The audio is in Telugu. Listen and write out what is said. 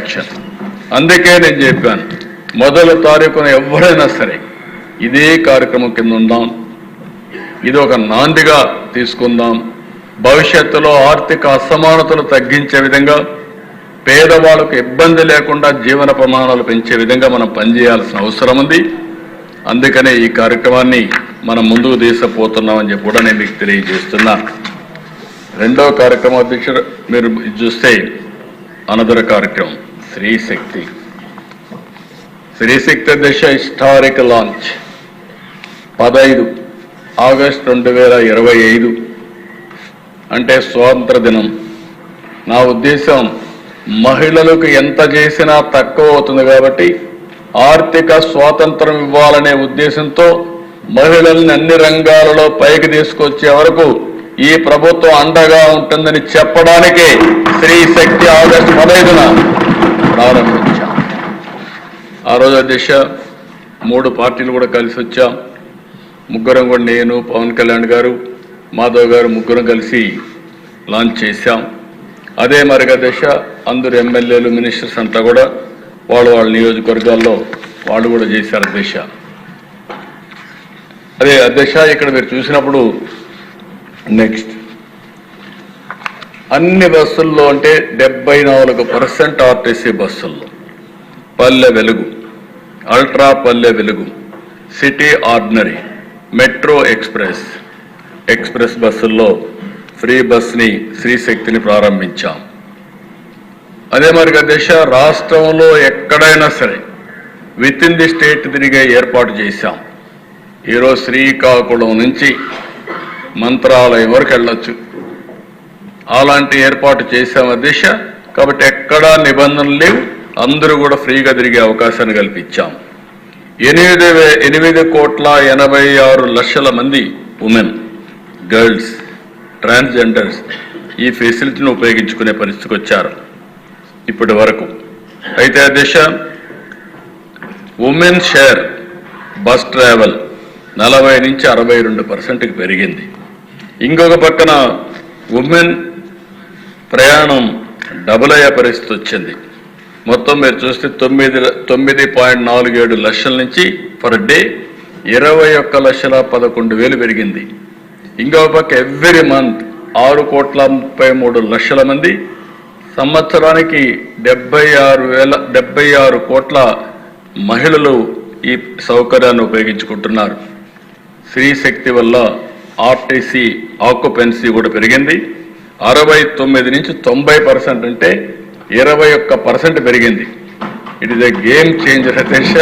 యాక్షన్. అందుకే నేను చెప్పాను, మొదటి తారీఖున ఎవరైనా సరే ఇదే కార్యక్రమం కింద ఉందాం, ఇది ఒక నాందిగా తీసుకుందాం. భవిష్యత్తులో ఆర్థిక అసమానతలు తగ్గించే విధంగా, పేదవాళ్ళకు ఇబ్బంది లేకుండా జీవన ప్రమాణాలు పెంచే విధంగా మనం పనిచేయాల్సిన అవసరం ఉంది. అందుకనే ఈ కార్యక్రమాన్ని మనం ముందుకు తీసుకుపోతున్నామని చెప్పి కూడా నేను మీకు తెలియజేస్తున్నా. రెండవ కార్యక్రమం అధ్యక్షుడు మీరు చూస్తే అనదర కార్యక్రమం స్త్రీ శక్తి. స్త్రీ శక్తి దశ హిస్టారిక్ లాంచ్ 15 ఆగస్టు 2025 అంటే స్వాతంత్ర దినం. నా ఉద్దేశం మహిళలకు ఎంత చేసినా తక్కువ అవుతుంది కాబట్టి ఆర్థిక స్వాతంత్రం ఇవ్వాలనే ఉద్దేశంతో మహిళల్ని అన్ని రంగాలలో పైకి తీసుకొచ్చే వరకు ఈ ప్రభుత్వం అండగా ఉంటుందని చెప్పడానికే స్త్రీ శక్తి ఆగస్టు 15న ప్రారంభించాం. ఆ రోజు దిశ 3 పార్టీలు కూడా కలిసి వచ్చాం. ముగ్గురం కూడా, నేను, పవన్ కళ్యాణ్ గారు, మాధవ్ గారు, ముగ్గురం కలిసి లాంచ్ చేశాం. అదే మరిగా దిశ అందరు ఎమ్మెల్యేలు, మినిస్టర్స్ అంతా కూడా వాళ్ళ నియోజకవర్గాల్లో వాళ్ళు కూడా చేశారు దిశ. అదే అధ్యక్ష ఇక్కడ మీరు చూసినప్పుడు నెక్స్ట్ అన్ని బస్సుల్లో అంటే 74% ఆర్టీసీ బస్సుల్లో Palle Velugu, ultra Palle Velugu, city ordinary, metro express బస్సుల్లో ఫ్రీ బస్ని, స్త్రీ శక్తిని ప్రారంభించాం. అదే మరిగా దిశ రాష్ట్రంలో ఎక్కడైనా సరే విత్ ఇన్ ది స్టేట్ తిరిగే ఏర్పాటు చేశాం. ఈరోజు శ్రీకాకుళం నుంచి మంత్రాలయం వరకు వెళ్ళొచ్చు, అలాంటి ఏర్పాటు చేశాం దిశ. కాబట్టి ఎక్కడా నిబంధనలు లేవు, అందరూ కూడా ఫ్రీగా తిరిగే అవకాశాన్ని కల్పించాం. 8,86,00,000 మంది ఉమెన్, గర్ల్స్, ట్రాన్స్జెండర్స్ ఈ ఫెసిలిటీని ఉపయోగించుకునే పరిస్థితికి వచ్చారు ఇప్పటి వరకు. అయితే దిశ ఉమెన్ షేర్ బస్ ట్రావెల్ 40 నుంచి 62%కి పెరిగింది. ఇంకొక పక్కన ఉమెన్ ప్రయాణం డబుల్ అయ్యే పరిస్థితి వచ్చింది. మొత్తం మీరు చూస్తే 9.47 లక్షల నుంచి పర్ డే 21,11,000 పెరిగింది. ఇంకొక పక్క ఎవ్రీ మంత్ 6,33,00,000 మంది, సంవత్సరానికి 76 కోట్ల మహిళలు ఈ సౌకర్యాన్ని ఉపయోగించుకుంటున్నారు. స్త్రీ శక్తి వల్ల ఆర్టీసీ ఆక్యుపెన్సీ కూడా పెరిగింది. 69 నుంచి 90% అంటే 21% పెరిగింది. It is a game changer అధ్యక్ష.